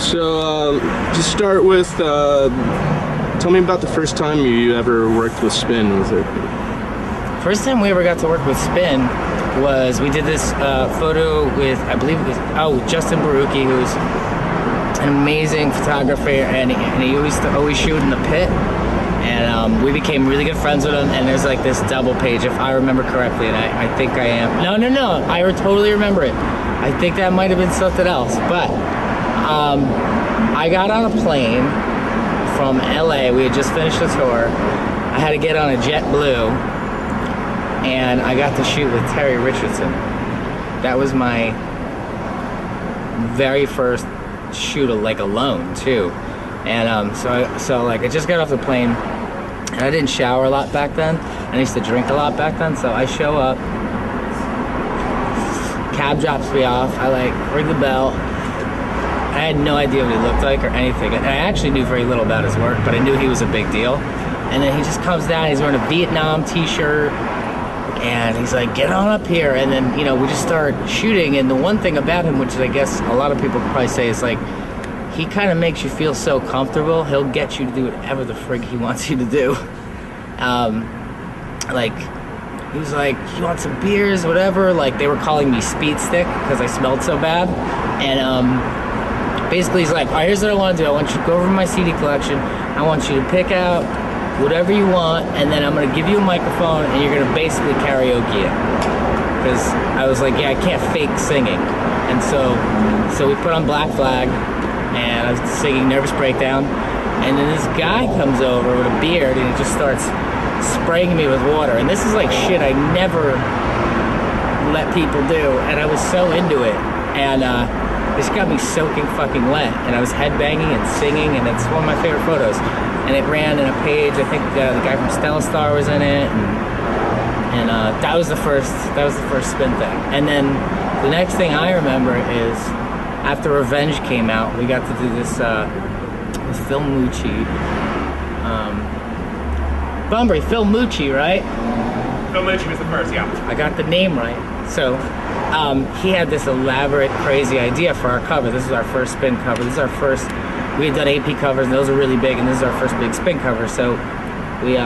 So, to start with, tell me about the first time you ever worked with Spin. Was it? First time we ever got to work with Spin was we did this photo with, I believe it was, Justin Barucki, who's an amazing photographer, and he used to always shoot in the pit. And we became really good friends with him, and there's like this double page, if I remember correctly, and I think I am. No, I totally remember it. I think that might have been something else, but I got on a plane from LA. We had just finished the tour. I had to get on a JetBlue, and I got to shoot with Terry Richardson. That was my very first shoot, like alone too. And so like I just got off the plane, and I didn't shower a lot back then. I used to drink a lot back then. So I show up, cab drops me off. I like ring the bell. I had no idea what he looked like or anything. And I actually knew very little about his work, but I knew he was a big deal. And then he just comes down. He's wearing a Vietnam t-shirt, and he's like, "Get on up here." And then, you know, we just start shooting. And the one thing about him, which I guess a lot of people could probably say, is like, he kind of makes you feel so comfortable. He'll get you to do whatever the frig he wants you to do. Like, he was like, "You want some beers, whatever?" Like, they were calling me Speed Stick because I smelled so bad. And basically he's like, "All right, here's what I want to do. I want you to go over my CD collection. I want you to pick out whatever you want, and then I'm going to give you a microphone, and you're going to basically karaoke it." Because I was like, yeah, I can't fake singing. And so we put on Black Flag, and I was singing Nervous Breakdown, and then this guy comes over with a beard, and he just starts spraying me with water. And this is like shit I never let people do, and I was so into it. And this got me soaking fucking wet, and I was headbanging and singing, and it's one of my favorite photos. And it ran in a page. I think the guy from Stella Star was in it, and that was the first Spin thing. And then the next thing I remember is after Revenge came out, we got to do this with Phil Mucci. Bunbury, Phil Mucci, right? Phil Mucci was the first, yeah. I got the name right. So he had this elaborate, crazy idea for our cover. This is our first Spin cover. This is our first. We had done AP covers, and those are really big, and this is our first big Spin cover. So we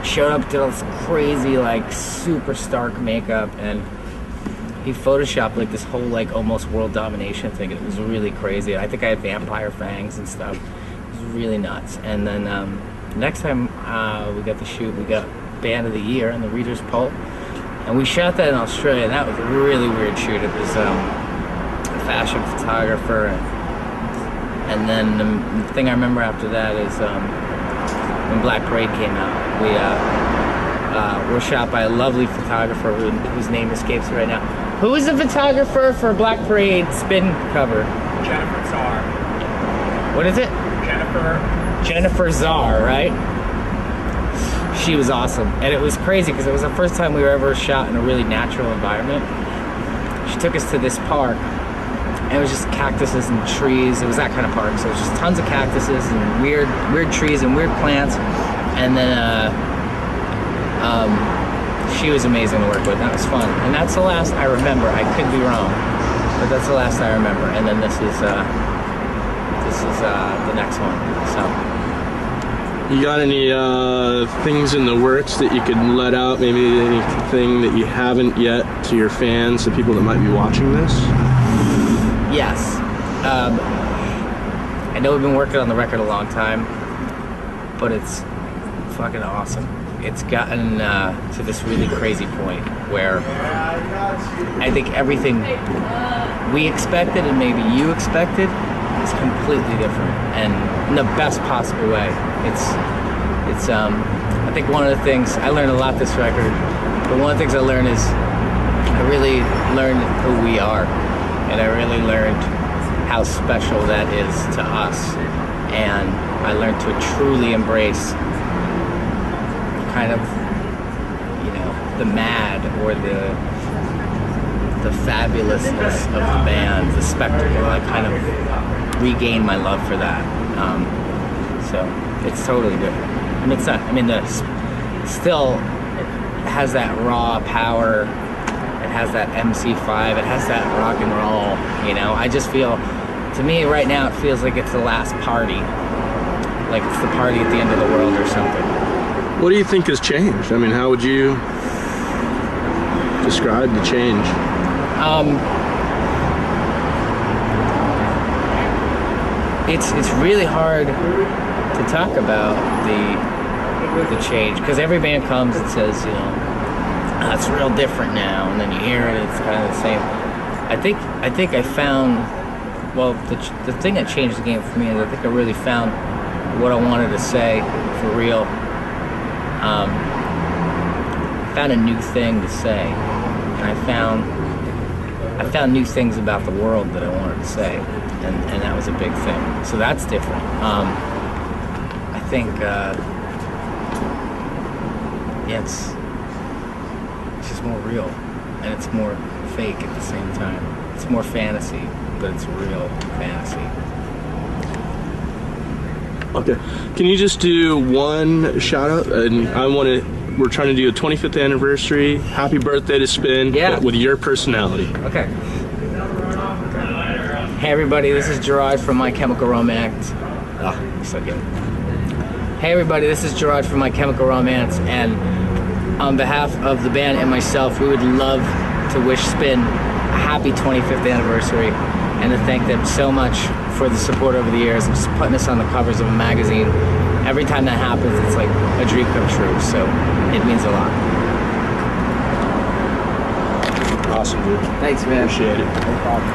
showed up, did all this crazy, like, super stark makeup, and he photoshopped like this whole, like, almost world domination thing. It was really crazy. I think I had vampire fangs and stuff. It was really nuts. And then next time we got to shoot, we got Band of the Year in the Reader's Poll, and we shot that in Australia, and that was a really weird shoot. It was a fashion photographer, and then the thing I remember after that is when Black Parade came out. We were shot by a lovely photographer whose name escapes me right now. Who is the photographer for Black Parade Spin cover? Jennifer Czar. What is it? Jennifer Czar, right? She was awesome, and it was crazy because it was the first time we were ever shot in a really natural environment. She took us to this park, and it was just cactuses and trees. It was that kind of park, so it was just tons of cactuses and weird trees and weird plants. And then she was amazing to work with. That was fun, and that's the last I remember. I could be wrong, but that's the last I remember. And then this is the next one. So. You got any things in the works that you could let out? Maybe anything that you haven't yet to your fans, the people that might be watching this? Yes. I know we've been working on the record a long time, but it's fucking awesome. It's gotten to this really crazy point where I think everything we expected and maybe you expected is completely different, and in the best possible way. It's I think one of the things I learned a lot this record, but one of the things I learned is I really learned who we are, and I really learned how special that is to us, and I learned to truly embrace kind of, you know, the mad or the fabulousness of the band, the spectacle. I kind of regained my love for that. So it's totally good. I mean, it's not. I mean, still has that raw power. It has that MC5, it has that rock and roll, you know? I just feel, to me right now, it feels like it's the last party. Like it's the party at the end of the world or something. What do you think has changed? I mean, how would you describe the change? It's really hard to talk about the change, because every band comes and says, you know, "Oh, it's real different now," and then you hear it, it's kind of the same. I think I found, well, the thing that changed the game for me is I think I really found what I wanted to say for real. Found a new thing to say, and I found new things about the world that I wanted to say, and that was a big thing. So that's different. I think, yeah, it's just more real, and it's more fake at the same time. It's more fantasy, but it's real fantasy. Okay. Can you just do one shout out? And we're trying to do a 25th anniversary. Happy birthday to Spin. Yeah. With your personality. Okay. Hey everybody, this is Gerard from My Chemical Romance. Oh, so good. Hey everybody, this is Gerard from My Chemical Romance, and on behalf of the band and myself, we would love to wish Spin a happy 25th anniversary, and to thank them so much for the support over the years and just putting us on the covers of a magazine. Every time that happens, it's like a dream come true, so it means a lot. Awesome, dude. Thanks, man. Appreciate it. No problem.